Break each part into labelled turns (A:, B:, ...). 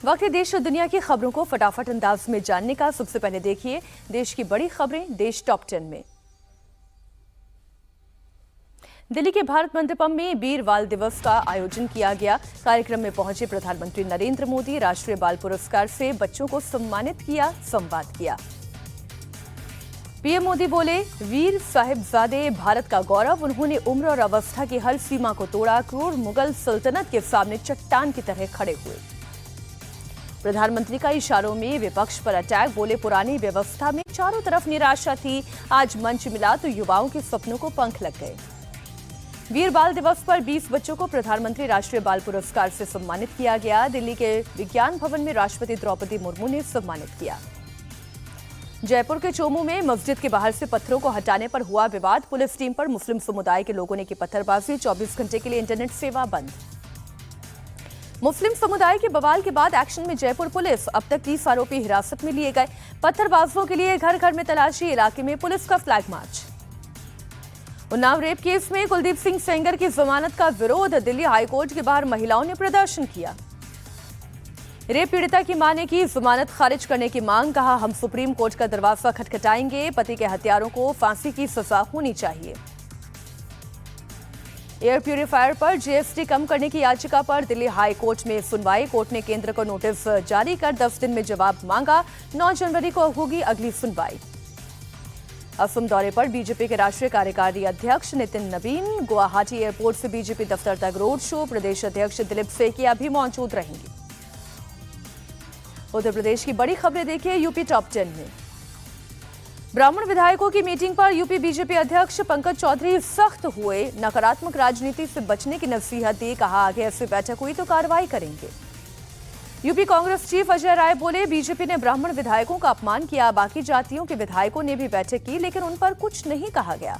A: वक्त है देश और दुनिया की खबरों को फटाफट अंदाज में जानने का। सबसे पहले देखिए देश की बड़ी खबरें देश टॉप 10 में। दिल्ली के भारत मंडपम में वीर बाल दिवस का आयोजन किया गया। कार्यक्रम में पहुंचे प्रधानमंत्री नरेंद्र मोदी राष्ट्रीय बाल पुरस्कार से बच्चों को सम्मानित किया, संवाद किया। पीएम मोदी बोले, वीर साहिबजादे भारत का गौरव। उन्होंने उम्र और अवस्था की हर सीमा को तोड़ा। क्रूर मुगल सल्तनत के सामने चट्टान की तरह खड़े हुए। प्रधानमंत्री का इशारों में विपक्ष पर अटैक। बोले, पुरानी व्यवस्था में चारों तरफ निराशा थी, आज मंच मिला तो युवाओं के सपनों को पंख लग गए। वीर बाल दिवस पर 20 बच्चों को प्रधानमंत्री राष्ट्रीय बाल पुरस्कार से सम्मानित किया गया। दिल्ली के विज्ञान भवन में राष्ट्रपति द्रौपदी मुर्मू ने सम्मानित किया। जयपुर के चोमू में मस्जिद के बाहर से पत्थरों को हटाने पर हुआ विवाद। पुलिस टीम पर मुस्लिम समुदाय के लोगों ने की पत्थरबाजी। 24 घंटे के लिए इंटरनेट सेवा बंद। मुस्लिम समुदाय के बवाल के बाद एक्शन में जयपुर पुलिस। अब तक 30 आरोपी हिरासत में लिए गए। पत्थरबाजों के लिए घर घर में तलाशी। इलाके में पुलिस का flag march. Unnao rape case में कुलदीप सिंह सेंगर की जमानत का विरोध। दिल्ली हाईकोर्ट के बाहर महिलाओं ने प्रदर्शन किया। रेप पीड़िता की मां ने की जमानत खारिज करने की मांग। कहा, हम सुप्रीम कोर्ट का दरवाजा खटखटाएंगे। पति के हत्यारों को फांसी की सजा होनी चाहिए। एयर प्यूरिफायर पर जीएसटी कम करने की याचिका पर दिल्ली हाई कोर्ट में सुनवाई। कोर्ट ने केंद्र को नोटिस जारी कर 10 दिन में जवाब मांगा। 9 जनवरी को होगी अगली सुनवाई। असम दौरे पर बीजेपी के राष्ट्रीय कार्यकारी अध्यक्ष नितिन नवीन। गुवाहाटी एयरपोर्ट से बीजेपी दफ्तर तक रोड शो। प्रदेश अध्यक्ष दिलीप सेकिया भी मौजूद रहेंगे। उत्तर प्रदेश की बड़ी खबरें देखिए यूपी टॉप 10 में। ब्राह्मण विधायकों की मीटिंग पर यूपी बीजेपी अध्यक्ष पंकज चौधरी सख्त हुए। नकारात्मक राजनीति से बचने की नसीहत दी। कहा, आगे ऐसी बैठक हुई तो कार्रवाई करेंगे। यूपी कांग्रेस चीफ अजय राय बोले, बीजेपी ने ब्राह्मण विधायकों का अपमान किया। बाकी जातियों के विधायकों ने भी बैठक की, लेकिन उन पर कुछ नहीं कहा गया।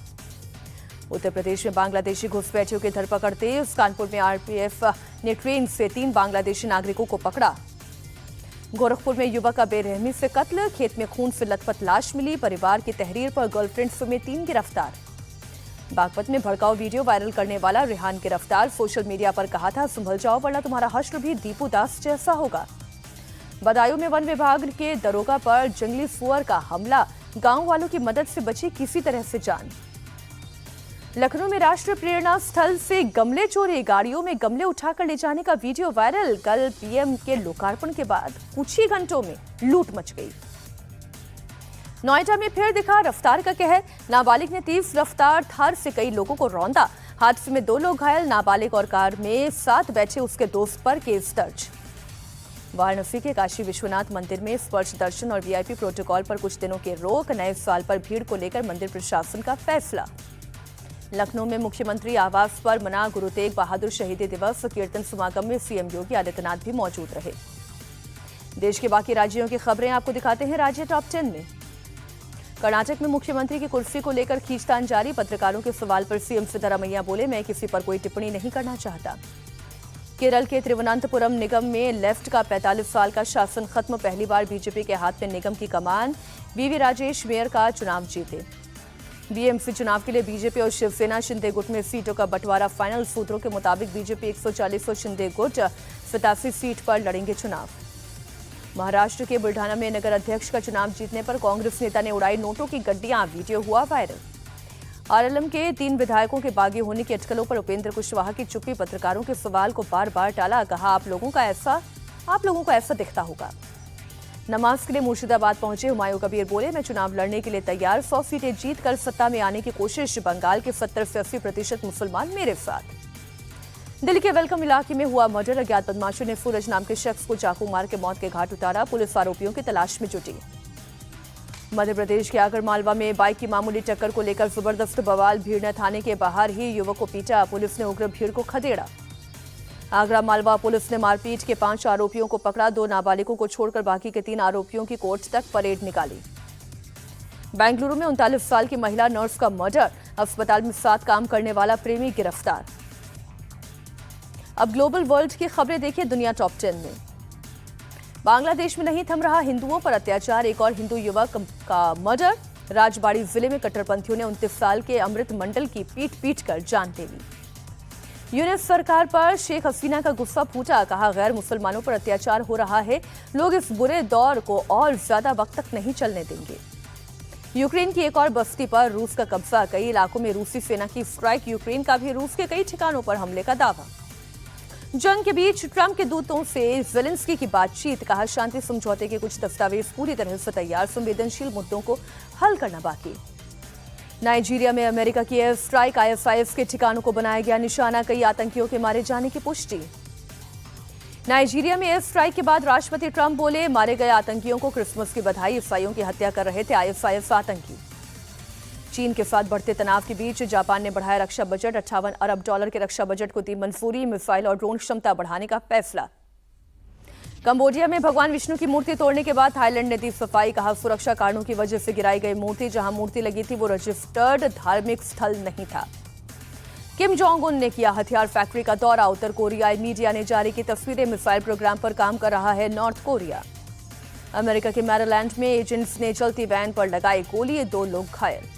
A: उत्तर प्रदेश में बांग्लादेशी घुसपैठियों की धरपकड़ तेज। कानपुर में आरपीएफ ने ट्रेन से 3 बांग्लादेशी नागरिकों को पकड़ा। गोरखपुर में युवक का बेरहमी से कत्ल। खेत में खून से लथपथ लाश मिली। परिवार की तहरीर पर गर्लफ्रेंड समेत 3 गिरफ्तार। बागपत में भड़काऊ वीडियो वायरल करने वाला रेहान गिरफ्तार। सोशल मीडिया पर कहा था, संभल जाओ वरना तुम्हारा हश्र भी दीपू दास जैसा होगा। बदायूं में वन विभाग के दरोगा पर जंगली सुअर का हमला। गांव वालों की मदद से बची किसी तरह से जान। लखनऊ में राष्ट्रीय प्रेरणा स्थल से गमले चोरी। गाड़ियों में गमले उठाकर ले जाने का वीडियो वायरल। कल पीएम के लोकार्पण के बाद कुछ ही घंटों में लूट मच गई। नोएडा में फिर दिखा रफ्तार का कहर। नाबालिग ने तेज रफ्तार थार से कई लोगों को रौंदा। हादसे में 2 लोग घायल। नाबालिग और कार में साथ बैठे उसके दोस्त पर केस दर्ज। वाराणसी के काशी विश्वनाथ मंदिर में स्पर्श दर्शन और वीआईपी प्रोटोकॉल पर कुछ दिनों की रोक। नए साल पर भीड़ को लेकर मंदिर प्रशासन का फैसला। लखनऊ में मुख्यमंत्री आवास पर मना गुरु तेग बहादुर शहीदी दिवस। कीर्तन समागम में सीएम योगी आदित्यनाथ भी मौजूद रहे। देश के बाकी राज्यों की खबरें आपको दिखाते हैं राज्य टॉप 10 में। कर्नाटक में मुख्यमंत्री की कुर्सी को लेकर खींचतान जारी। पत्रकारों के सवाल पर सीएम सिद्धरामैया बोले, मैं किसी पर कोई टिप्पणी नहीं करना चाहता। केरल के तिरुवनंतपुरम निगम में लेफ्ट का 45 साल का शासन खत्म। पहली बार बीजेपी के हाथ में निगम की कमान। वीवी राजेश मेयर का चुनाव जीते। बीएमसी चुनाव के लिए बीजेपी और शिवसेना शिंदे गुट में सीटों का बंटवारा फाइनल। सूत्रों के मुताबिक बीजेपी 140 और शिंदे गुट 87 सीट पर लड़ेंगे चुनाव। महाराष्ट्र के बुल्ढाना में नगर अध्यक्ष का चुनाव जीतने पर कांग्रेस नेता ने उड़ाई नोटों की गड्डियां। वीडियो हुआ वायरल। आरएलएम के 3 विधायकों के बागी होने की अटकलों पर उपेंद्र कुशवाहा की चुप्पी। पत्रकारों के सवाल को बार बार टाला। कहा, आप लोगों को ऐसा दिखता होगा। नमाज के लिए मुर्शिदाबाद पहुंचे हुमायूं कबीर बोले, मैं चुनाव लड़ने के लिए तैयार। 100 सीटें जीत कर सत्ता में आने की कोशिश। बंगाल के 70 से 80% मुसलमान मेरे साथ। दिल्ली के वेलकम इलाके में हुआ मर्डर। अज्ञात बदमाशों ने सूरज नाम के शख्स को चाकू मार के मौत के घाट उतारा। पुलिस आरोपियों की तलाश में जुटी। मध्य प्रदेश के आगरमालवा में बाइक की मामूली टक्कर को लेकर जबरदस्त बवाल। भीड़ थाने के बाहर ही युवक को पीटा। पुलिस ने उग्र भीड़ को खदेड़ा। आगरा मालवा पुलिस ने मारपीट के 5 आरोपियों को पकड़ा। 2 नाबालिगों को छोड़कर बाकी के 3 आरोपियों की कोर्ट तक परेड निकाली। बेंगलुरु में 39 साल की महिला नर्स का मर्डर। अस्पताल में साथ काम करने वाला प्रेमी गिरफ्तार। अब ग्लोबल वर्ल्ड की खबरें देखिए दुनिया टॉप 10 में। बांग्लादेश में नहीं थम रहा हिंदुओं पर अत्याचार। एक और हिंदू युवक का मर्डर। राजबाड़ी जिले में कट्टरपंथियों ने 29 साल के अमृत मंडल की पीट कर जान ले ली। यूनिस सरकार पर शेख हसीना का गुस्सा फूटा, कहा गैर मुसलमानों पर अत्याचार हो रहा है, लोग इस बुरे दौर को और ज्यादा वक्त तक नहीं चलने देंगे। यूक्रेन की एक और बस्ती पर रूस का कब्जा, कई इलाकों में रूसी सेना की स्ट्राइक, यूक्रेन का भी रूस के कई ठिकानों पर हमले का दावा। जंग के बीच ट्रंप के दूतों से ज़ेलेंस्की की बातचीत, कहा शांति समझौते के कुछ दस्तावेज पूरी तरह से तैयार, संवेदनशील मुद्दों को हल करना बाकी। नाइजीरिया में अमेरिका की एयर स्ट्राइक, आईएसआईएस के ठिकानों को बनाया गया निशाना, कई आतंकियों के मारे जाने की पुष्टि। नाइजीरिया में एयर स्ट्राइक के बाद राष्ट्रपति ट्रंप बोले, मारे गए आतंकियों को क्रिसमस की बधाई, ईसाइयों की हत्या कर रहे थे आईएसआईएस आतंकी। चीन के साथ बढ़ते तनाव के बीच जापान ने बढ़ाया रक्षा बजट, $58 अरब के रक्षा बजट को दी मंजूरी, मिसाइल और ड्रोन क्षमता बढ़ाने का फैसला। कंबोडिया में भगवान विष्णु की मूर्ति तोड़ने के बाद थाईलैंड ने दी सफाई, कहा सुरक्षा कारणों की वजह से गिराई गई मूर्ति, जहां मूर्ति लगी थी वो रजिस्टर्ड धार्मिक स्थल नहीं था। किम जोंग उन ने किया हथियार फैक्ट्री का दौरा, उत्तर कोरियाई मीडिया ने जारी की तस्वीरें, मिसाइल प्रोग्राम पर काम कर रहा है नॉर्थ कोरिया। अमेरिका के मैरीलैंड में एजेंट्स ने चलती वैन पर लगाई गोली, 2 लोग घायल।